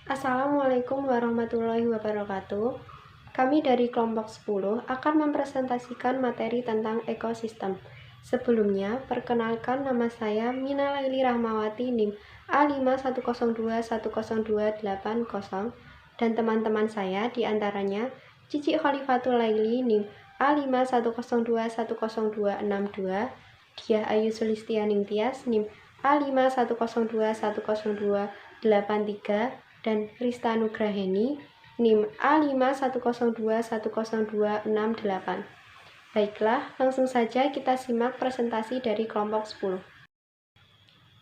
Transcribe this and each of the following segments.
Assalamualaikum warahmatullahi wabarakatuh. Kami dari kelompok 10 akan mempresentasikan materi tentang ekosistem. Sebelumnya, perkenalkan nama saya Mina Laili Rahmawati NIM A510210280 dan teman-teman saya diantaranya Cici Khalifatul Laili NIM A510210262, Diah Ayu Sulistianing Tias NIM A510210283, dan Rista Nugraheni NIM A510210268. Baiklah, langsung saja kita simak presentasi dari kelompok 10.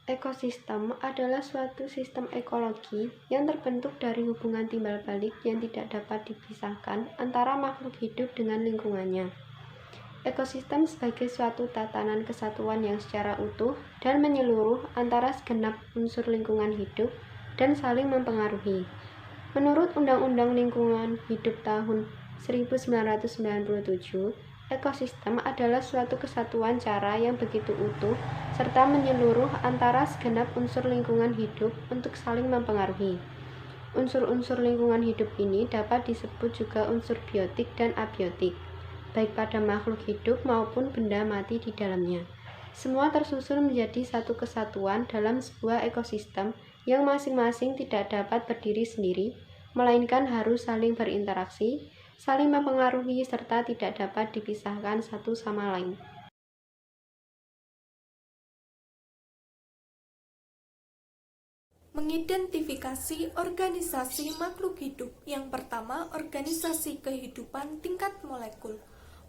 Ekosistem adalah suatu sistem ekologi yang terbentuk dari hubungan timbal balik yang tidak dapat dipisahkan antara makhluk hidup dengan lingkungannya. Ekosistem sebagai suatu tatanan kesatuan yang secara utuh dan menyeluruh antara segenap unsur lingkungan hidup dan saling mempengaruhi. Menurut Undang-Undang Lingkungan Hidup tahun 1997, ekosistem adalah suatu kesatuan cara yang begitu utuh serta menyeluruh antara segenap unsur lingkungan hidup untuk saling mempengaruhi. Unsur-unsur lingkungan hidup ini dapat disebut juga unsur biotik dan abiotik, baik pada makhluk hidup maupun benda mati di dalamnya. Semua tersusun menjadi satu kesatuan dalam sebuah ekosistem yang masing-masing tidak dapat berdiri sendiri, melainkan harus saling berinteraksi, saling mempengaruhi, serta tidak dapat dipisahkan satu sama lain. Mengidentifikasi organisasi makhluk hidup. Yang pertama, organisasi kehidupan tingkat molekul.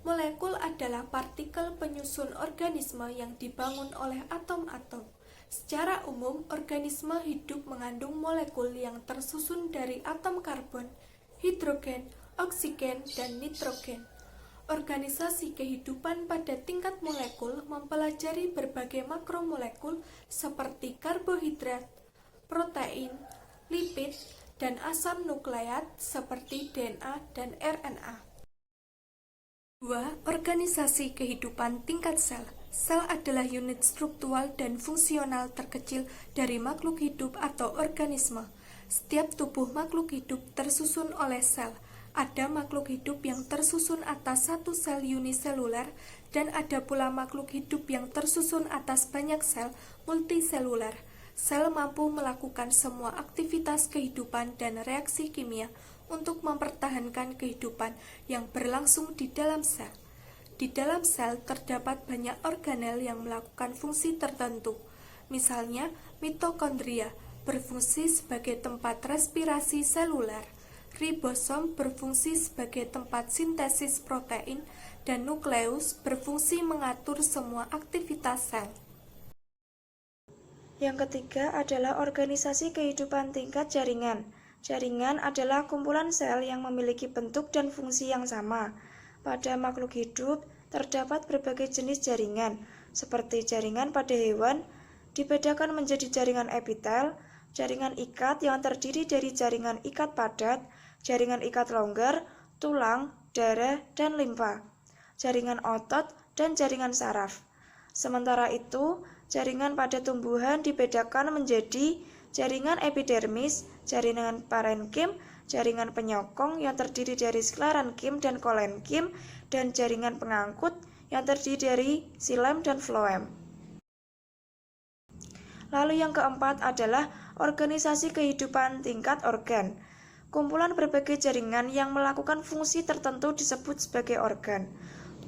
Molekul adalah partikel penyusun organisme yang dibangun oleh atom-atom. Secara umum, organisme hidup mengandung molekul yang tersusun dari atom karbon, hidrogen, oksigen, dan nitrogen. Organisasi kehidupan pada tingkat molekul mempelajari berbagai makromolekul seperti karbohidrat, protein, lipid, dan asam nukleat seperti DNA dan RNA. 2. Organisasi kehidupan tingkat sel. Sel adalah unit struktural dan fungsional terkecil dari makhluk hidup atau organisme. Setiap tubuh makhluk hidup tersusun oleh sel. Ada makhluk hidup yang tersusun atas satu sel uniseluler, dan ada pula makhluk hidup yang tersusun atas banyak sel multiseluler. Sel mampu melakukan semua aktivitas kehidupan dan reaksi kimia untuk mempertahankan kehidupan yang berlangsung di dalam sel. Di dalam sel terdapat banyak organel yang melakukan fungsi tertentu. Misalnya, mitokondria berfungsi sebagai tempat respirasi seluler, ribosom berfungsi sebagai tempat sintesis protein, dan nukleus berfungsi mengatur semua aktivitas sel. Yang ketiga adalah organisasi kehidupan tingkat jaringan. Jaringan adalah kumpulan sel yang memiliki bentuk dan fungsi yang sama. Pada makhluk hidup, terdapat berbagai jenis jaringan, seperti jaringan pada hewan, dibedakan menjadi jaringan epitel, jaringan ikat yang terdiri dari jaringan ikat padat, jaringan ikat longgar, tulang, darah, dan limfa, jaringan otot, dan jaringan saraf. Sementara itu, jaringan pada tumbuhan dibedakan menjadi jaringan epidermis, jaringan parenkim, jaringan penyokong yang terdiri dari sklerenkim dan kolenkim, dan jaringan pengangkut yang terdiri dari xilem dan floem. Lalu yang keempat adalah organisasi kehidupan tingkat organ. Kumpulan berbagai jaringan yang melakukan fungsi tertentu disebut sebagai organ.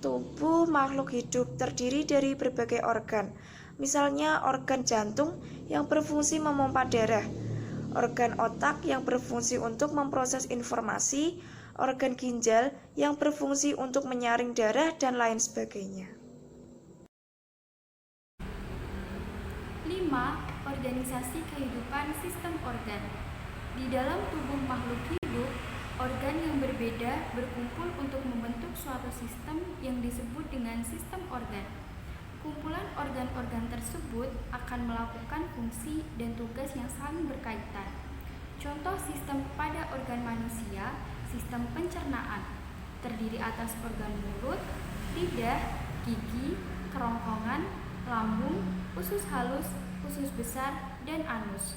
Tubuh makhluk hidup terdiri dari berbagai organ. Misalnya organ jantung yang berfungsi memompa darah, organ otak yang berfungsi untuk memproses informasi, organ ginjal yang berfungsi untuk menyaring darah, dan lain sebagainya. 5. Organisasi kehidupan sistem organ. Di dalam tubuh makhluk hidup, organ yang berbeda berkumpul untuk membentuk suatu sistem yang disebut dengan sistem organ. Kumpulan organ-organ tersebut akan melakukan fungsi dan tugas yang saling berkaitan. Contoh sistem pada organ manusia, sistem pencernaan, terdiri atas organ mulut, lidah, gigi, kerongkongan, lambung, usus halus, usus besar, dan anus.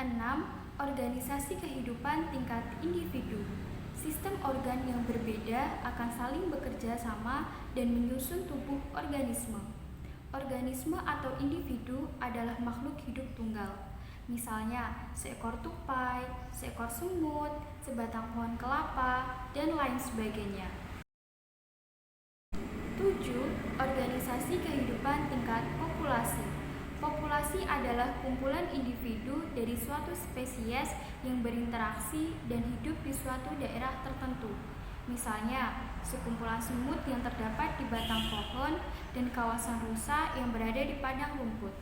6. Organisasi kehidupan tingkat individu. Sistem organ yang berbeda akan saling bekerja sama dan menyusun tubuh organisme. Organisme atau individu adalah makhluk hidup tunggal. Misalnya, seekor tupai, seekor semut, sebatang pohon kelapa, dan lain sebagainya. 7. Organisasi kehidupan tingkat populasi. Populasi adalah kumpulan individu dari suatu spesies yang berinteraksi dan hidup di suatu daerah tertentu. Misalnya, sekumpulan semut yang terdapat di batang pohon dan kawasan rusa yang berada di padang rumput.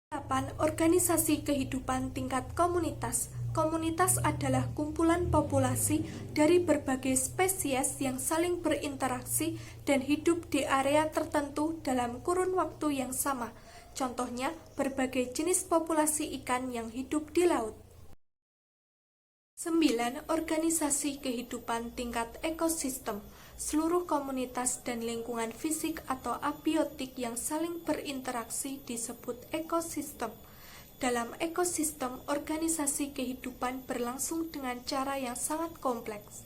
8. Organisasi kehidupan tingkat komunitas. Komunitas adalah kumpulan populasi dari berbagai spesies yang saling berinteraksi dan hidup di area tertentu dalam kurun waktu yang sama. Contohnya, berbagai jenis populasi ikan yang hidup di laut. 9. Organisasi kehidupan tingkat ekosistem. Seluruh komunitas dan lingkungan fisik atau abiotik yang saling berinteraksi disebut ekosistem. Dalam ekosistem, organisasi kehidupan berlangsung dengan cara yang sangat kompleks.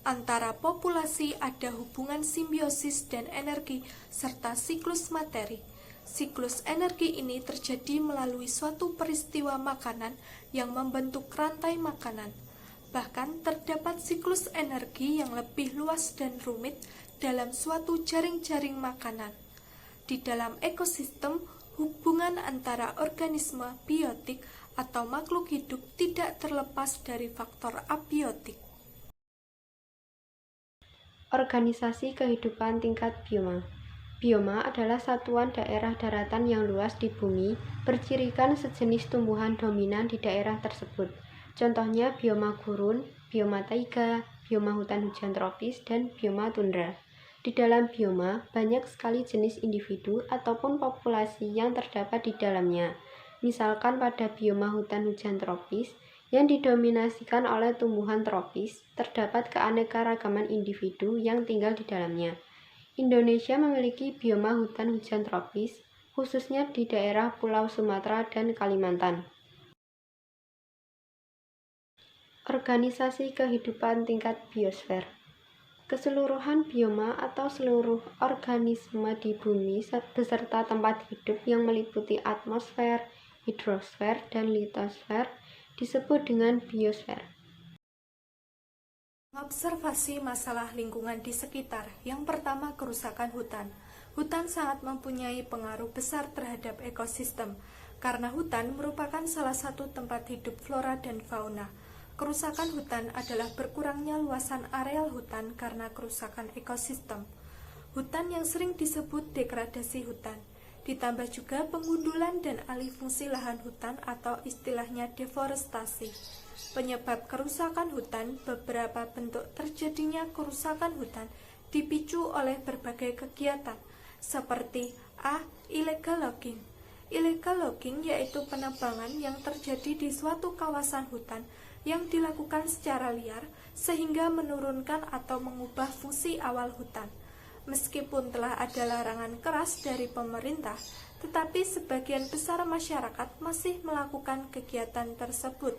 Antara populasi ada hubungan simbiosis dan energi, serta siklus materi. Siklus energi ini terjadi melalui suatu peristiwa makanan yang membentuk rantai makanan. Bahkan terdapat siklus energi yang lebih luas dan rumit dalam suatu jaring-jaring makanan. Di dalam ekosistem, hubungan antara organisme biotik atau makhluk hidup tidak terlepas dari faktor abiotik. Organisasi kehidupan tingkat bioma. Bioma adalah satuan daerah daratan yang luas di bumi, bercirikan sejenis tumbuhan dominan di daerah tersebut. Contohnya bioma gurun, bioma taiga, bioma hutan hujan tropis, dan bioma tundra. Di dalam bioma, banyak sekali jenis individu ataupun populasi yang terdapat di dalamnya. Misalkan pada bioma hutan hujan tropis, yang didominasikan oleh tumbuhan tropis, terdapat keanekaragaman individu yang tinggal di dalamnya. Indonesia memiliki bioma hutan hujan tropis, khususnya di daerah Pulau Sumatera dan Kalimantan. Organisasi kehidupan tingkat biosfer. Keseluruhan bioma atau seluruh organisme di bumi beserta tempat hidup yang meliputi atmosfer, hidrosfer, dan litosfer disebut dengan biosfer. Observasi masalah lingkungan di sekitar. Yang pertama, kerusakan hutan. Hutan sangat mempunyai pengaruh besar terhadap ekosistem, karena hutan merupakan salah satu tempat hidup flora dan fauna. Kerusakan hutan adalah berkurangnya luasan areal hutan karena kerusakan ekosistem. Hutan yang sering disebut degradasi hutan. Ditambah juga pengundulan dan alih fungsi lahan hutan atau istilahnya deforestasi. Penyebab kerusakan hutan, beberapa bentuk terjadinya kerusakan hutan dipicu oleh berbagai kegiatan, seperti A. Illegal logging. Illegal logging yaitu penebangan yang terjadi di suatu kawasan hutan yang dilakukan secara liar sehingga menurunkan atau mengubah fungsi awal hutan. Meskipun telah ada larangan keras dari pemerintah, tetapi sebagian besar masyarakat masih melakukan kegiatan tersebut.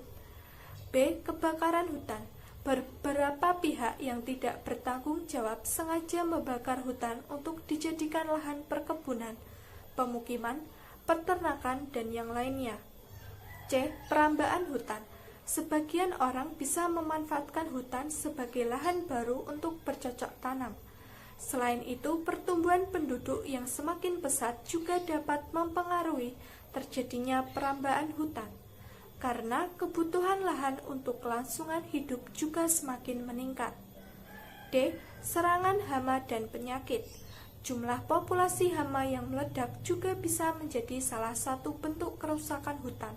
B. Kebakaran hutan. Beberapa pihak yang tidak bertanggung jawab sengaja membakar hutan untuk dijadikan lahan perkebunan, pemukiman, peternakan, dan yang lainnya. C. Perambaan hutan. Sebagian orang bisa memanfaatkan hutan sebagai lahan baru untuk bercocok tanam. Selain itu, pertumbuhan penduduk yang semakin pesat juga dapat mempengaruhi terjadinya perambaan hutan, karena kebutuhan lahan untuk kelangsungan hidup juga semakin meningkat. D. Serangan hama dan penyakit. Jumlah populasi hama yang meledak juga bisa menjadi salah satu bentuk kerusakan hutan.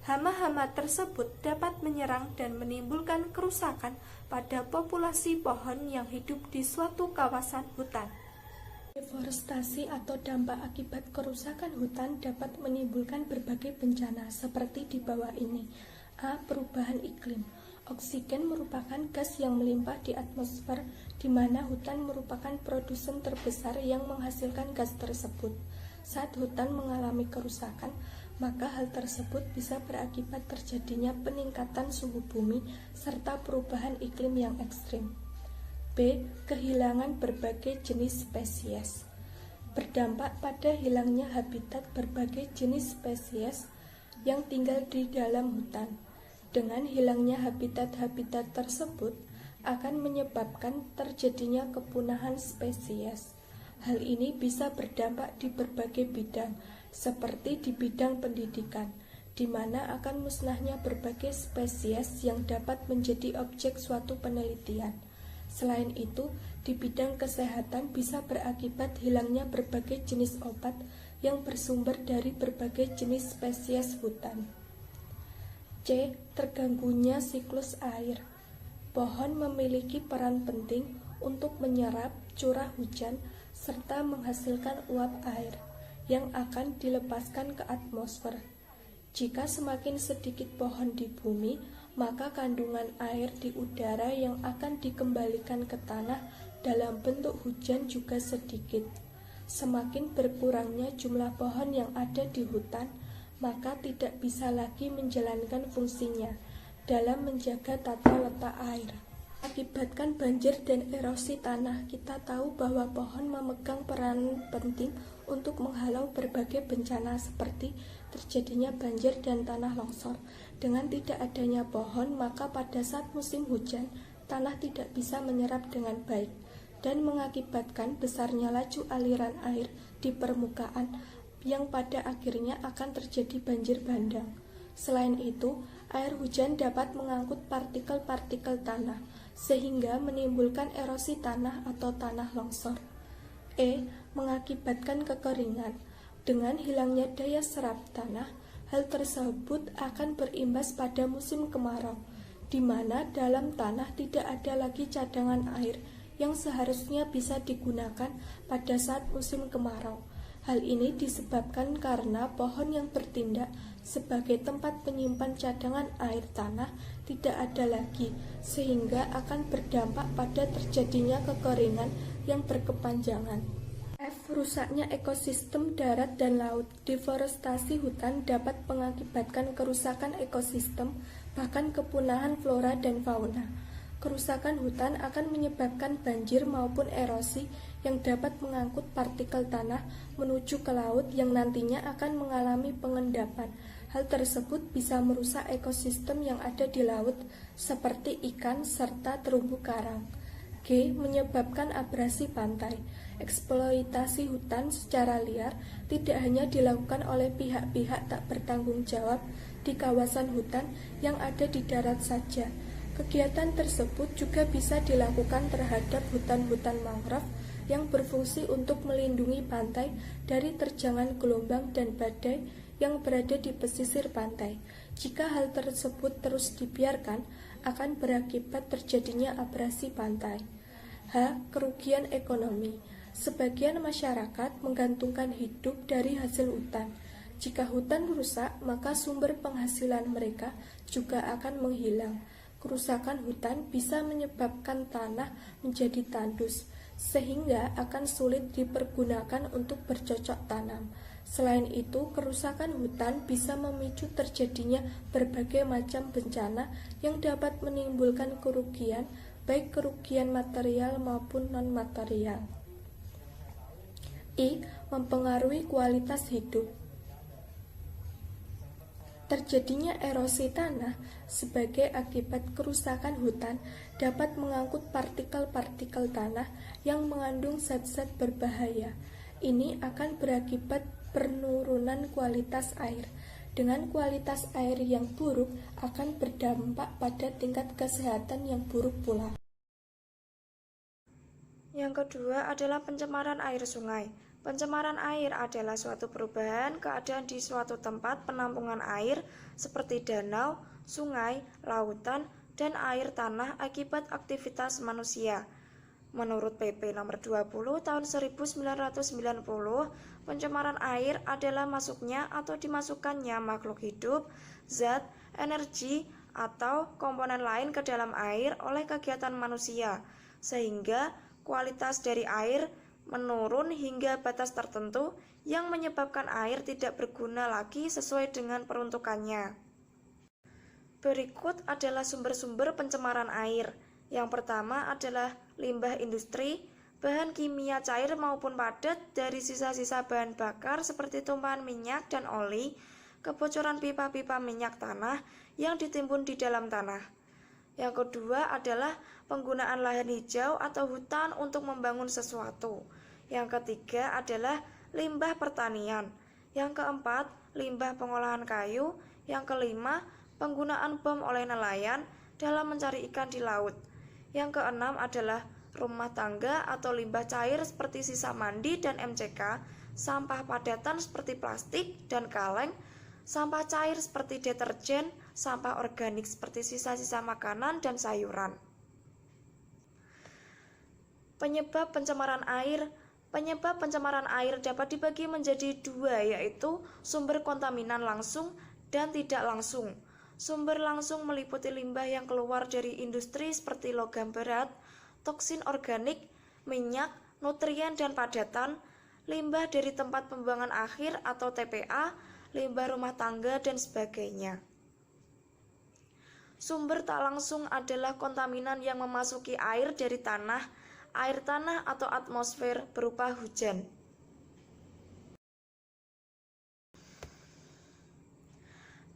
Hama-hama tersebut dapat menyerang dan menimbulkan kerusakan pada populasi pohon yang hidup di suatu kawasan hutan. Deforestasi atau dampak akibat kerusakan hutan dapat menimbulkan berbagai bencana seperti di bawah ini. A. Perubahan iklim. Oksigen merupakan gas yang melimpah di atmosfer, di mana hutan merupakan produsen terbesar yang menghasilkan gas tersebut. Saat hutan mengalami kerusakan, maka hal tersebut bisa berakibat terjadinya peningkatan suhu bumi serta perubahan iklim yang ekstrim. B. Kehilangan berbagai jenis spesies. Berdampak pada hilangnya habitat berbagai jenis spesies yang tinggal di dalam hutan. Dengan hilangnya habitat-habitat tersebut akan menyebabkan terjadinya kepunahan spesies. Hal ini bisa berdampak di berbagai bidang, seperti di bidang pendidikan, di mana akan musnahnya berbagai spesies yang dapat menjadi objek suatu penelitian. Selain itu, di bidang kesehatan bisa berakibat hilangnya berbagai jenis obat yang bersumber dari berbagai jenis spesies hutan. C. Terganggunya siklus air. Pohon memiliki peran penting untuk menyerap curah hujan serta menghasilkan uap air yang akan dilepaskan ke atmosfer. Jika semakin sedikit pohon di bumi, maka kandungan air di udara yang akan dikembalikan ke tanah dalam bentuk hujan juga sedikit. Semakin berkurangnya jumlah pohon yang ada di hutan, maka tidak bisa lagi menjalankan fungsinya dalam menjaga tata letak air. Akibatkan banjir dan erosi tanah, kita tahu bahwa pohon memegang peran penting untuk menghalau berbagai bencana seperti terjadinya banjir dan tanah longsor. Dengan tidak adanya pohon, maka pada saat musim hujan, tanah tidak bisa menyerap dengan baik dan mengakibatkan besarnya laju aliran air di permukaan yang pada akhirnya akan terjadi banjir bandang. Selain itu, air hujan dapat mengangkut partikel-partikel tanah, sehingga menimbulkan erosi tanah atau tanah longsor. E. Mengakibatkan kekeringan. Dengan hilangnya daya serap tanah, hal tersebut akan berimbas pada musim kemarau, di mana dalam tanah tidak ada lagi cadangan air yang seharusnya bisa digunakan pada saat musim kemarau. Hal ini disebabkan karena pohon yang bertindak sebagai tempat penyimpan cadangan air tanah tidak ada lagi, sehingga akan berdampak pada terjadinya kekeringan yang berkepanjangan. F. Rusaknya ekosistem darat dan laut. Deforestasi hutan dapat mengakibatkan kerusakan ekosistem, bahkan kepunahan flora dan fauna. Kerusakan hutan akan menyebabkan banjir maupun erosi yang dapat mengangkut partikel tanah menuju ke laut yang nantinya akan mengalami pengendapan. Hal tersebut bisa merusak ekosistem yang ada di laut seperti ikan serta terumbu karang. G. Menyebabkan abrasi pantai. Eksploitasi hutan secara liar tidak hanya dilakukan oleh pihak-pihak tak bertanggung jawab di kawasan hutan yang ada di darat saja. Kegiatan tersebut juga bisa dilakukan terhadap hutan-hutan mangrove yang berfungsi untuk melindungi pantai dari terjangan gelombang dan badai yang berada di pesisir pantai. Jika hal tersebut terus dibiarkan, akan berakibat terjadinya abrasi pantai. H. Kerugian ekonomi. Sebagian masyarakat menggantungkan hidup dari hasil hutan. Jika hutan rusak, maka sumber penghasilan mereka juga akan menghilang. Kerusakan hutan bisa menyebabkan tanah menjadi tandus, sehingga akan sulit dipergunakan untuk bercocok tanam. Selain itu, kerusakan hutan bisa memicu terjadinya berbagai macam bencana yang dapat menimbulkan kerugian, baik kerugian material maupun non-material. I. Mempengaruhi kualitas hidup. Terjadinya erosi tanah sebagai akibat kerusakan hutan dapat mengangkut partikel-partikel tanah yang mengandung zat-zat berbahaya. Ini akan berakibat penurunan kualitas air. Dengan kualitas air yang buruk akan berdampak pada tingkat kesehatan yang buruk pula. Yang kedua adalah pencemaran air sungai. Pencemaran air adalah suatu perubahan keadaan di suatu tempat penampungan air seperti danau, sungai, lautan, dan air tanah akibat aktivitas manusia. Menurut PP nomor 20 tahun 1990, pencemaran air adalah masuknya atau dimasukkannya makhluk hidup, zat, energi, atau komponen lain ke dalam air oleh kegiatan manusia, sehingga kualitas dari air menurun hingga batas tertentu yang menyebabkan air tidak berguna lagi sesuai dengan peruntukannya. Berikut adalah sumber-sumber pencemaran air. Yang pertama adalah limbah industri, bahan kimia cair maupun padat dari sisa-sisa bahan bakar seperti tumpahan minyak dan oli, kebocoran pipa-pipa minyak tanah yang ditimbun di dalam tanah. Yang kedua adalah penggunaan lahan hijau atau hutan untuk membangun sesuatu. Yang ketiga adalah limbah pertanian. Yang keempat, limbah pengolahan kayu. Yang kelima, penggunaan bom oleh nelayan dalam mencari ikan di laut. Yang keenam adalah rumah tangga atau limbah cair seperti sisa mandi dan MCK, sampah padatan seperti plastik dan kaleng, sampah cair seperti deterjen, sampah organik seperti sisa-sisa makanan dan sayuran. Penyebab pencemaran air. Penyebab pencemaran air dapat dibagi menjadi dua, yaitu sumber kontaminan langsung dan tidak langsung. Sumber langsung meliputi limbah yang keluar dari industri seperti logam berat, toksin organik, minyak, nutrien dan padatan, limbah dari tempat pembuangan akhir atau TPA, limbah rumah tangga dan sebagainya. Sumber tak langsung adalah kontaminan yang memasuki air dari tanah, air tanah atau atmosfer berupa hujan.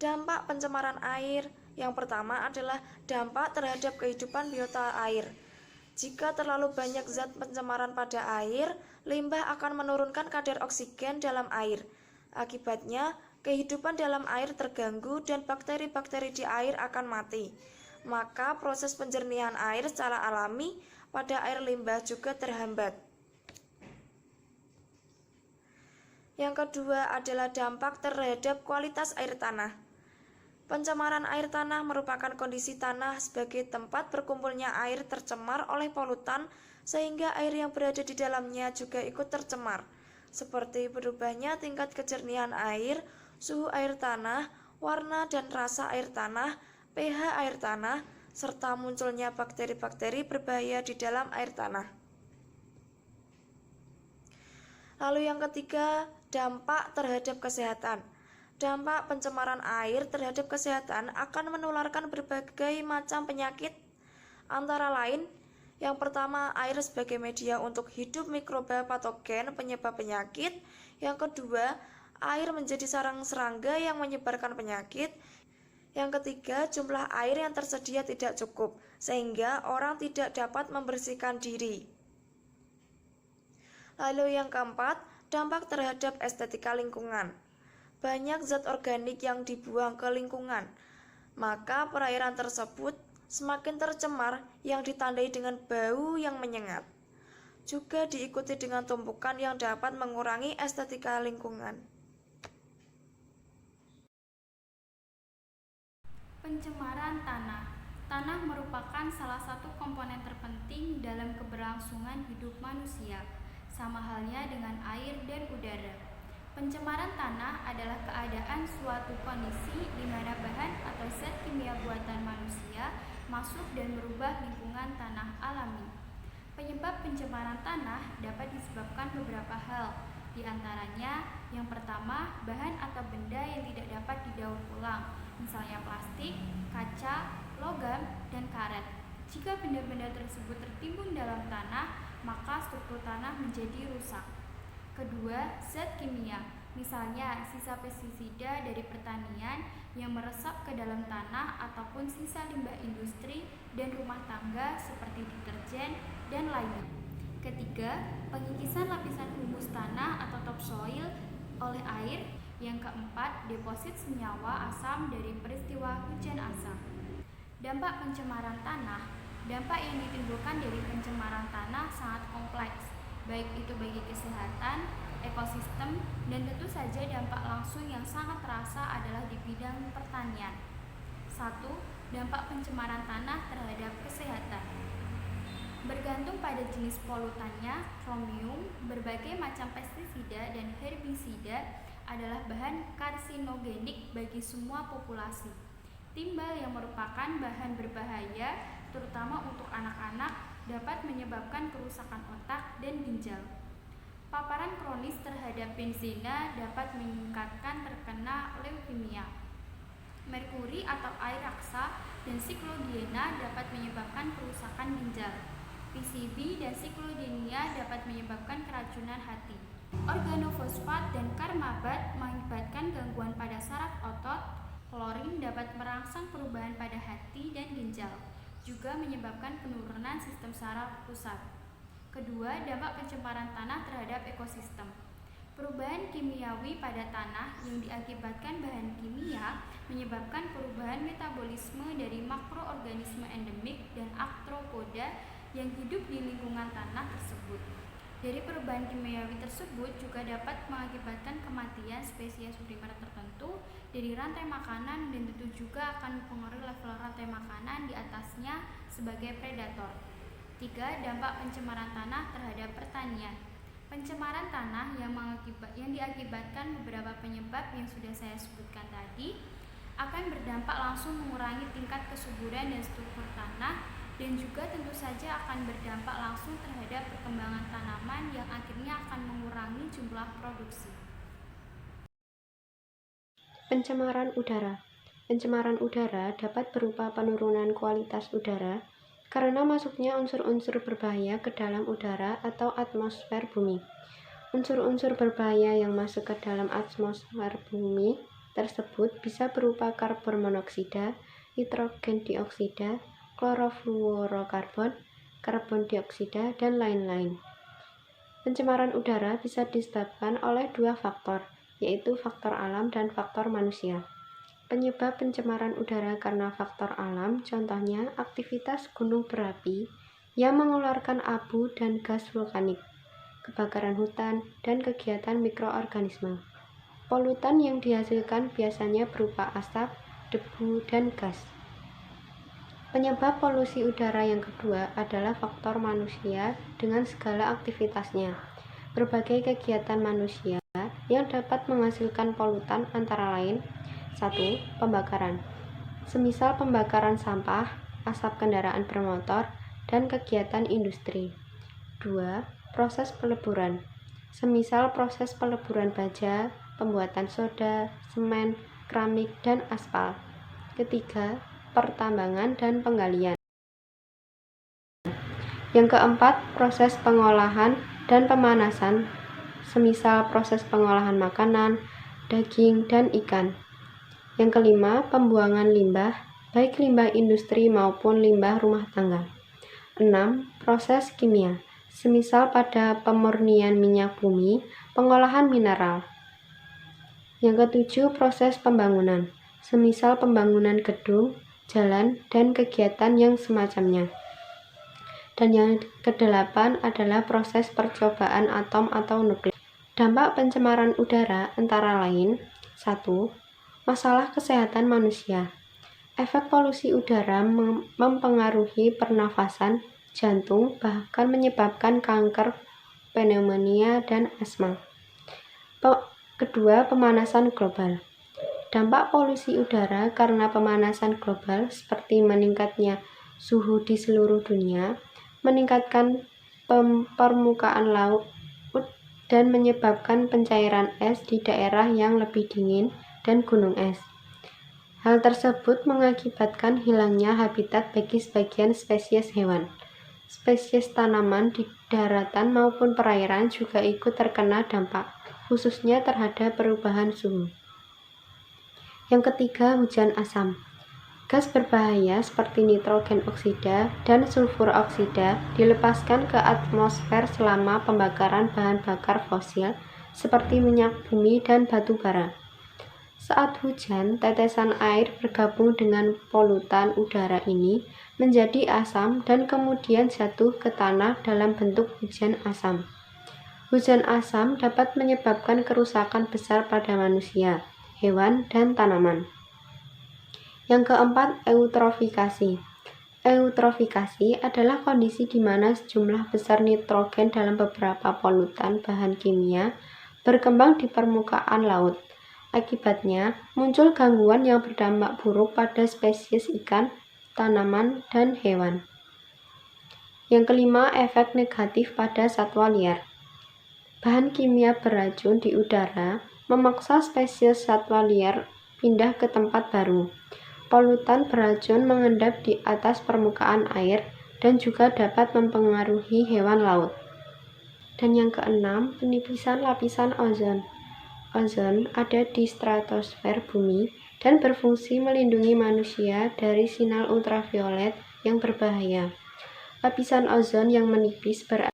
Dampak pencemaran air. Yang pertama adalah dampak terhadap kehidupan biota air. Jika terlalu banyak zat pencemaran pada air, limbah akan menurunkan kadar oksigen dalam air. Akibatnya, kehidupan dalam air terganggu dan bakteri-bakteri di air akan mati. Maka proses penjernihan air secara alami pada air limbah juga terhambat. Yang kedua adalah dampak terhadap kualitas air tanah. Pencemaran air tanah merupakan kondisi tanah sebagai tempat berkumpulnya air tercemar oleh polutan sehingga air yang berada di dalamnya juga ikut tercemar, seperti berubahnya tingkat kejernihan air, suhu air tanah, warna dan rasa air tanah, pH air tanah, serta munculnya bakteri-bakteri berbahaya di dalam air tanah. Lalu yang ketiga, dampak terhadap kesehatan. Dampak pencemaran air terhadap kesehatan akan menularkan berbagai macam penyakit, antara lain, yang pertama, air sebagai media untuk hidup mikroba patogen penyebab penyakit. Yang kedua, air menjadi sarang serangga yang menyebarkan penyakit. Yang ketiga, jumlah air yang tersedia tidak cukup, sehingga orang tidak dapat membersihkan diri. Lalu yang keempat, dampak terhadap estetika lingkungan. Banyak zat organik yang dibuang ke lingkungan, maka perairan tersebut semakin tercemar yang ditandai dengan bau yang menyengat. Juga diikuti dengan tumpukan yang dapat mengurangi estetika lingkungan. Pencemaran tanah. Tanah merupakan salah satu komponen terpenting dalam keberlangsungan hidup manusia, sama halnya dengan air dan udara. Pencemaran tanah adalah keadaan suatu kondisi di mana bahan atau zat kimia buatan manusia masuk dan merubah lingkungan tanah alami. Penyebab pencemaran tanah dapat disebabkan beberapa hal, di antaranya yang pertama, bahan atau benda yang tidak dapat didaur ulang, misalnya plastik, kaca, logam, dan karet. Jika benda-benda tersebut tertimbun dalam tanah, maka struktur tanah menjadi rusak. Kedua, zat kimia, misalnya sisa pestisida dari pertanian yang meresap ke dalam tanah ataupun sisa limbah industri dan rumah tangga seperti deterjen dan lainnya. Ketiga, pengikisan lapisan humus tanah atau topsoil oleh air. Yang keempat, deposit senyawa asam dari peristiwa hujan asam. Dampak pencemaran tanah. Dampak yang ditimbulkan dari pencemaran tanah sangat kompleks, baik itu bagi kesehatan, ekosistem, dan tentu saja dampak langsung yang sangat terasa adalah di bidang pertanian. 1. Dampak pencemaran tanah terhadap kesehatan. Bergantung pada jenis polutannya, kromium, berbagai macam pestisida dan herbisida adalah bahan karsinogenik bagi semua populasi. Timbal yang merupakan bahan berbahaya, terutama untuk anak-anak, dapat menyebabkan kerusakan otak dan ginjal. Paparan kronis terhadap benzena dapat meningkatkan terkena leukemia. Merkuri atau air raksa dan siklodiena dapat menyebabkan kerusakan ginjal. PCB dan siklodenia dapat menyebabkan keracunan hati. Organofosfat dan karmabat mengakibatkan gangguan pada saraf otot. Klorin dapat merangsang perubahan pada hati dan ginjal, juga menyebabkan penurunan sistem saraf pusat. Kedua, dampak pencemaran tanah terhadap ekosistem. Perubahan kimiawi pada tanah yang diakibatkan bahan kimia menyebabkan perubahan metabolisme dari makroorganisme endemik dan arthropoda yang hidup di lingkungan tanah tersebut. Dari perubahan kimiawi tersebut juga dapat mengakibatkan kematian spesies primer tertentu dari rantai makanan dan tentu juga akan mempengaruhi level rantai makanan di atasnya sebagai predator. 3. Dampak pencemaran tanah terhadap pertanian. Pencemaran tanah yang diakibatkan beberapa penyebab yang sudah saya sebutkan tadi akan berdampak langsung mengurangi tingkat kesuburan dan struktur tanah, dan juga tentu saja akan berdampak langsung terhadap perkembangan tanaman yang akhirnya akan mengurangi jumlah produksi. Pencemaran udara. Pencemaran udara dapat berupa penurunan kualitas udara karena masuknya unsur-unsur berbahaya ke dalam udara atau atmosfer bumi. Unsur-unsur berbahaya yang masuk ke dalam atmosfer bumi tersebut bisa berupa karbon monoksida, nitrogen dioksida, klorofluorokarbon, karbon dioksida, dan lain-lain. Pencemaran udara bisa disebabkan oleh dua faktor, yaitu faktor alam dan faktor manusia. Penyebab pencemaran udara karena faktor alam contohnya aktivitas gunung berapi yang mengeluarkan abu dan gas vulkanik, kebakaran hutan, dan kegiatan mikroorganisme. Polutan yang dihasilkan biasanya berupa asap, debu, dan gas. Penyebab polusi udara yang kedua adalah faktor manusia dengan segala aktivitasnya. Berbagai kegiatan manusia yang dapat menghasilkan polutan antara lain: 1. Pembakaran. Semisal pembakaran sampah, asap kendaraan bermotor, dan kegiatan industri. 2. Proses peleburan. Semisal proses peleburan baja, pembuatan soda, semen, keramik, dan aspal. 3. Pertambangan dan penggalian. Yang keempat, proses pengolahan dan pemanasan, semisal proses pengolahan makanan, daging, dan ikan. Yang kelima, pembuangan limbah, baik limbah industri maupun limbah rumah tangga. 6. Proses kimia, semisal pada pemurnian minyak bumi, pengolahan mineral. Yang ketujuh, proses pembangunan, semisal pembangunan gedung, jalan, dan kegiatan yang semacamnya. Dan yang kedelapan adalah proses percobaan atom atau nuklir. Dampak pencemaran udara antara lain: 1. Masalah kesehatan manusia. Efek polusi udara mempengaruhi pernafasan, jantung, bahkan menyebabkan kanker, pneumonia, dan asma. Kedua, pemanasan global. Dampak polusi udara karena pemanasan global seperti meningkatnya suhu di seluruh dunia, meningkatkan permukaan laut, dan menyebabkan pencairan es di daerah yang lebih dingin dan gunung es. Hal tersebut mengakibatkan hilangnya habitat bagi sebagian spesies hewan. Spesies tanaman di daratan maupun perairan juga ikut terkena dampak, khususnya terhadap perubahan suhu. Yang ketiga, hujan asam. Gas berbahaya seperti nitrogen oksida dan sulfur oksida dilepaskan ke atmosfer selama pembakaran bahan bakar fosil seperti minyak bumi dan batu bara. Saat hujan, tetesan air bergabung dengan polutan udara ini menjadi asam dan kemudian jatuh ke tanah dalam bentuk hujan asam. Hujan asam dapat menyebabkan kerusakan besar pada manusia, hewan, dan tanaman. Yang keempat, eutrofikasi. Eutrofikasi adalah kondisi di mana sejumlah besar nitrogen dalam beberapa polutan bahan kimia berkembang di permukaan laut. Akibatnya, muncul gangguan yang berdampak buruk pada spesies ikan, tanaman, dan hewan. Yang kelima, efek negatif pada satwa liar. bahan kimia beracun di udara memaksa spesies satwa liar pindah ke tempat baru. Polutan beracun mengendap di atas permukaan air dan juga dapat mempengaruhi hewan laut. Dan yang keenam, penipisan lapisan ozon. Ozon ada di stratosfer bumi dan berfungsi melindungi manusia dari sinar ultraviolet yang berbahaya. Lapisan ozon yang menipis berakibat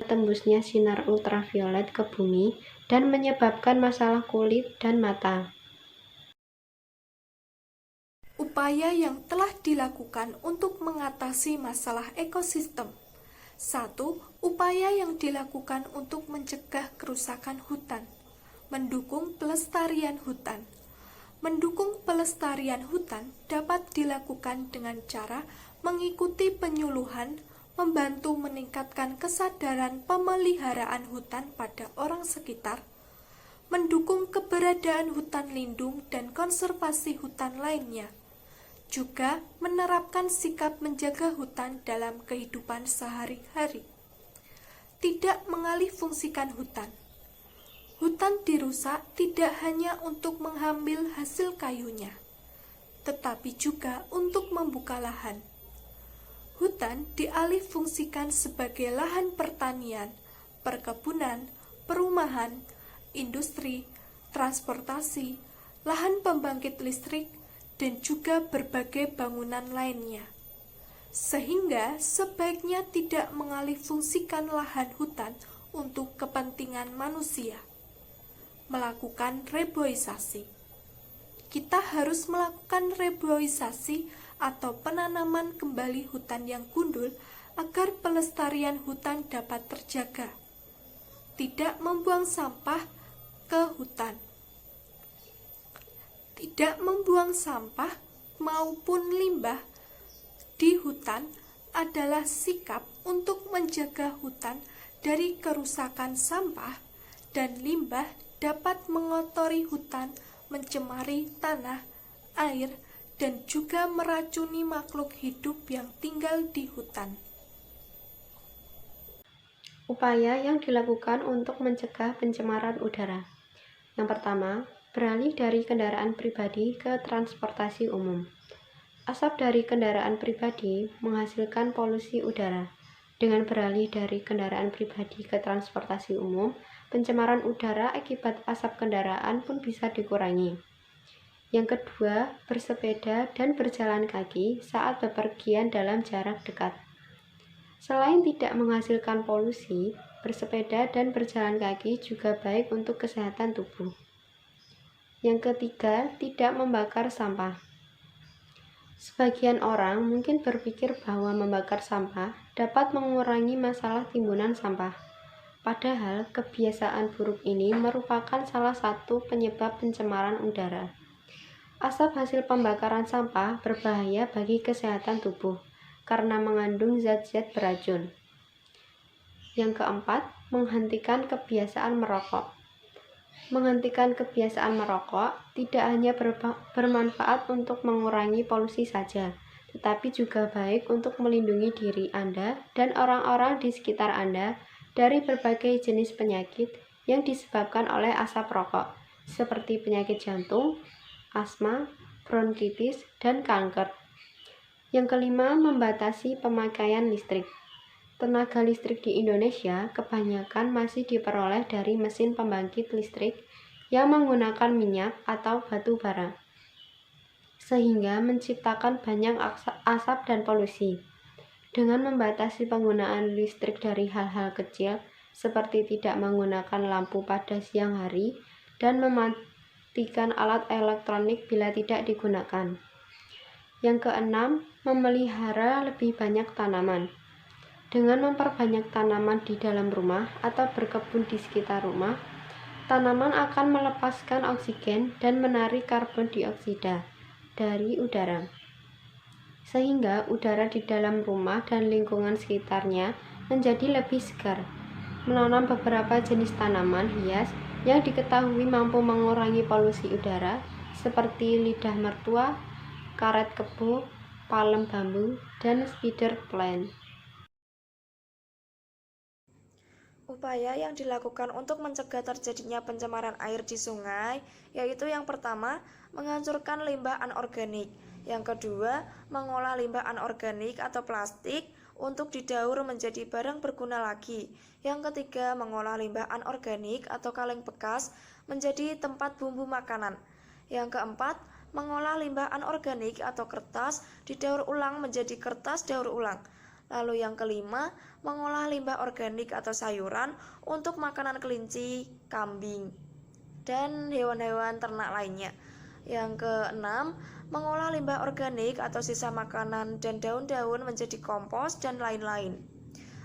tembusnya sinar ultraviolet ke bumi dan menyebabkan masalah kulit dan mata. Upaya yang telah dilakukan untuk mengatasi masalah ekosistem. 1. Upaya yang dilakukan untuk mencegah kerusakan hutan. Mendukung pelestarian hutan. Mendukung pelestarian hutan dapat dilakukan dengan cara mengikuti penyuluhan, membantu meningkatkan kesadaran pemeliharaan hutan pada orang sekitar, mendukung keberadaan hutan lindung dan konservasi hutan lainnya, juga menerapkan sikap menjaga hutan dalam kehidupan sehari-hari. Tidak mengalihfungsikan hutan. Hutan dirusak tidak hanya untuk mengambil hasil kayunya, tetapi juga untuk membuka lahan. Hutan dialihfungsikan sebagai lahan pertanian, perkebunan, perumahan, industri, transportasi, lahan pembangkit listrik, dan juga berbagai bangunan lainnya. Sehingga sebaiknya tidak mengalihfungsikan lahan hutan untuk kepentingan manusia. Melakukan reboisasi. Kita harus melakukan reboisasi atau penanaman kembali hutan yang gundul agar pelestarian hutan dapat terjaga. Tidak membuang sampah ke hutan. Tidak membuang sampah maupun limbah di hutan adalah sikap untuk menjaga hutan dari kerusakan sampah dan limbah dapat mengotori hutan, mencemari tanah, air, dan juga meracuni makhluk hidup yang tinggal di hutan. Upaya yang dilakukan untuk mencegah pencemaran udara. Yang pertama, beralih dari kendaraan pribadi ke transportasi umum. Asap dari kendaraan pribadi menghasilkan polusi udara. Dengan beralih dari kendaraan pribadi ke transportasi umum, pencemaran udara akibat asap kendaraan pun bisa dikurangi. Yang kedua, bersepeda dan berjalan kaki saat bepergian dalam jarak dekat. Selain tidak menghasilkan polusi, bersepeda dan berjalan kaki juga baik untuk kesehatan tubuh. Yang ketiga, tidak membakar sampah. Sebagian orang mungkin berpikir bahwa membakar sampah dapat mengurangi masalah timbunan sampah. Padahal, kebiasaan buruk ini merupakan salah satu penyebab pencemaran udara. Asap hasil pembakaran sampah berbahaya bagi kesehatan tubuh karena mengandung zat-zat beracun. Yang keempat, menghentikan kebiasaan merokok. Menghentikan kebiasaan merokok tidak hanya bermanfaat untuk mengurangi polusi saja, tetapi juga baik untuk melindungi diri Anda dan orang-orang di sekitar Anda dari berbagai jenis penyakit yang disebabkan oleh asap rokok, seperti penyakit jantung, asma, bronkitis, dan kanker. Yang kelima, membatasi pemakaian listrik. Tenaga listrik di Indonesia kebanyakan masih diperoleh dari mesin pembangkit listrik yang menggunakan minyak atau batu bara, sehingga menciptakan banyak asap dan polusi. Dengan membatasi penggunaan listrik dari hal-hal kecil, seperti tidak menggunakan lampu pada siang hari dan mematikan alat elektronik bila tidak digunakan. Yang keenam, memelihara lebih banyak tanaman. Dengan memperbanyak tanaman di dalam rumah atau berkebun di sekitar rumah, tanaman akan melepaskan oksigen dan menarik karbon dioksida dari udara, sehingga udara di dalam rumah dan lingkungan sekitarnya menjadi lebih segar. Menanam beberapa jenis tanaman hias yang diketahui mampu mengurangi polusi udara, seperti lidah mertua, karet kebo, palem bambu, dan spider plant. Upaya yang dilakukan untuk mencegah terjadinya pencemaran air di sungai, yaitu yang pertama, menghancurkan limbah anorganik. Yang kedua, mengolah limbah anorganik atau plastik untuk didaur menjadi barang berguna lagi. Yang ketiga, mengolah limbah anorganik atau kaleng bekas menjadi tempat bumbu makanan. Yang keempat, mengolah limbah anorganik atau kertas didaur ulang menjadi kertas daur ulang. Lalu yang kelima, mengolah limbah organik atau sayuran untuk makanan kelinci, kambing, dan hewan-hewan ternak lainnya. Yang keenam, mengolah limbah organik atau sisa makanan dan daun-daun menjadi kompos dan lain-lain.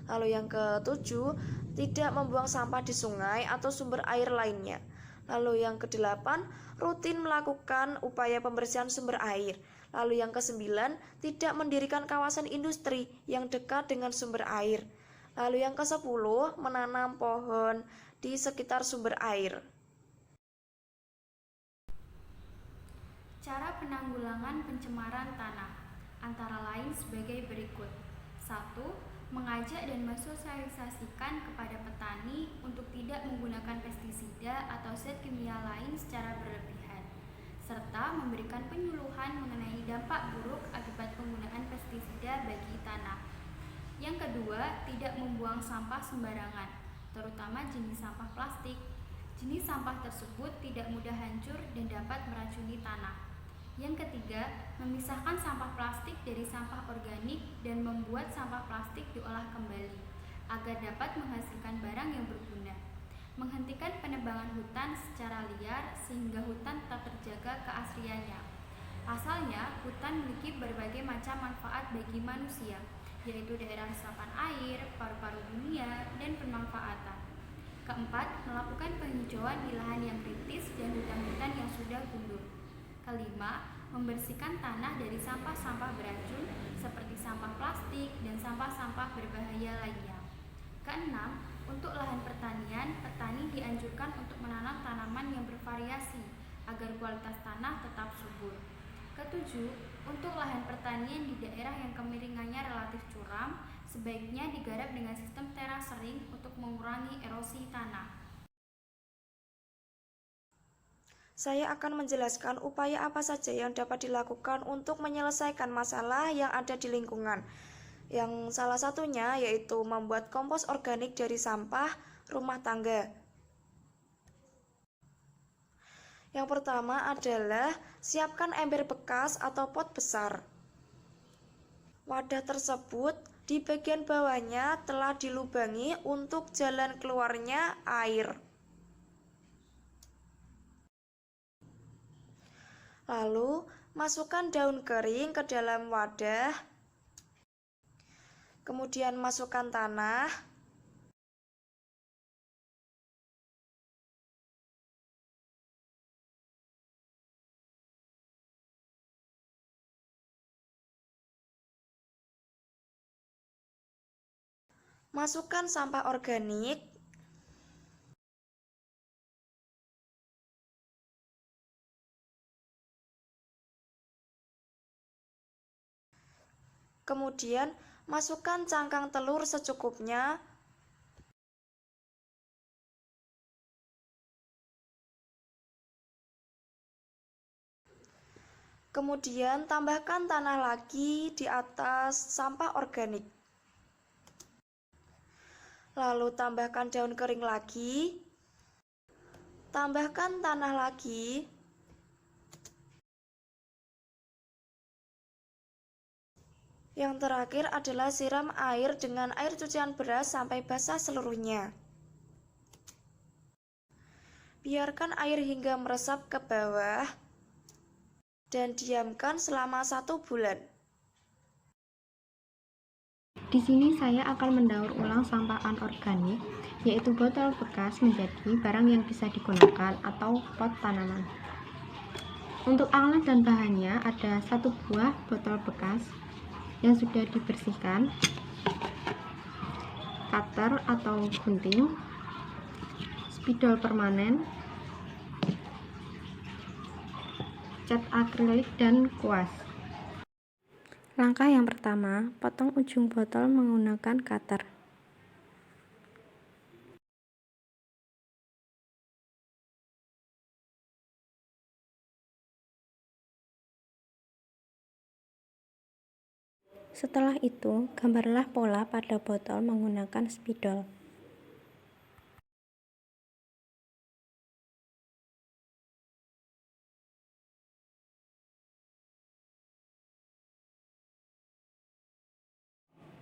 Lalu yang ketujuh, tidak membuang sampah di sungai atau sumber air lainnya. Lalu yang kedelapan, rutin melakukan upaya pembersihan sumber air. Lalu yang kesembilan, tidak mendirikan kawasan industri yang dekat dengan sumber air. Lalu yang kesepuluh, menanam pohon di sekitar sumber air. Cara penanggulangan pencemaran tanah antara lain sebagai berikut. 1. Mengajak dan mensosialisasikan kepada petani untuk tidak menggunakan pestisida atau zat kimia lain secara berlebihan, serta memberikan penyuluhan mengenai dampak buruk akibat penggunaan pestisida bagi tanah. Yang kedua, tidak membuang sampah sembarangan, terutama jenis sampah plastik. Jenis sampah tersebut tidak mudah hancur dan dapat meracuni tanah. Yang ketiga, memisahkan sampah plastik dari sampah organik dan membuat sampah plastik diolah kembali agar dapat menghasilkan barang yang berguna. Menghentikan penebangan hutan secara liar sehingga hutan tetap terjaga keasliannya. Pasalnya, hutan memiliki berbagai macam manfaat bagi manusia, yaitu daerah resapan air, paru-paru dunia, dan pemanfaatan. Keempat, melakukan penghijauan di lahan yang kritis dan hutan-hutan yang sudah gundul. Kelima, membersihkan tanah dari sampah-sampah beracun seperti sampah plastik dan sampah-sampah berbahaya lainnya. Keenam, untuk lahan pertanian, petani dianjurkan untuk menanam tanaman yang bervariasi agar kualitas tanah tetap subur. Ketujuh, untuk lahan pertanian di daerah yang kemiringannya relatif curam, sebaiknya digarap dengan sistem terasering untuk mengurangi erosi tanah. Saya akan menjelaskan upaya apa saja yang dapat dilakukan untuk menyelesaikan masalah yang ada di lingkungan. Yang salah satunya yaitu membuat kompos organik dari sampah rumah tangga. Yang pertama adalah siapkan ember bekas atau pot besar. Wadah tersebut di bagian bawahnya telah dilubangi untuk jalan keluarnya air. Lalu, masukkan daun kering ke dalam wadah. Kemudian masukkan tanah. Masukkan sampah organik. Kemudian, masukkan cangkang telur secukupnya. Kemudian, tambahkan tanah lagi di atas sampah organik. Lalu, tambahkan daun kering lagi. Tambahkan tanah lagi. Yang terakhir adalah siram air dengan air cucian beras sampai basah seluruhnya. Biarkan air hingga meresap ke bawah dan diamkan selama 1 bulan. Di sini saya akan mendaur ulang sampah anorganik, yaitu botol bekas menjadi barang yang bisa digunakan atau pot tanaman. Untuk alat dan bahannya ada 1 buah botol bekas yang sudah dibersihkan, cutter atau gunting, spidol permanen, cat akrilik, dan kuas. Langkah yang pertama, potong ujung botol menggunakan cutter. Setelah itu, gambarlah pola pada botol menggunakan spidol.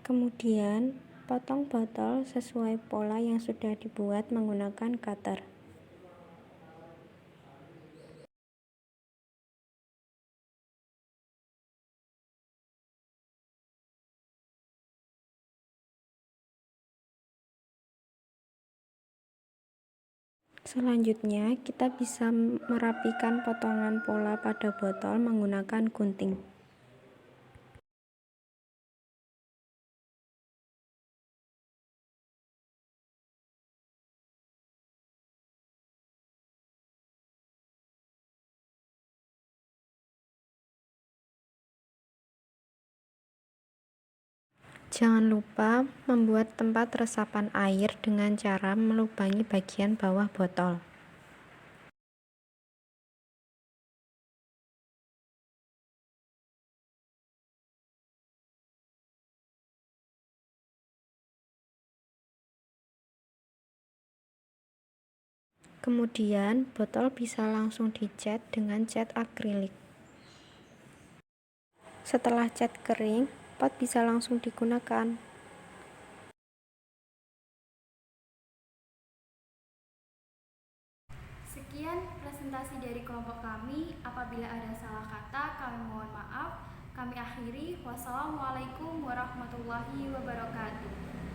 Kemudian, potong botol sesuai pola yang sudah dibuat menggunakan cutter. Selanjutnya, kita bisa merapikan potongan pola pada botol menggunakan gunting. Jangan lupa membuat tempat resapan air dengan cara melubangi bagian bawah botol. Kemudian, botol bisa langsung dicat dengan cat akrilik. Setelah cat kering, pot bisa langsung digunakan. Sekian presentasi dari kelompok kami. Apabila ada salah kata, kami mohon maaf. Kami akhiri. Wassalamualaikum warahmatullahi wabarakatuh.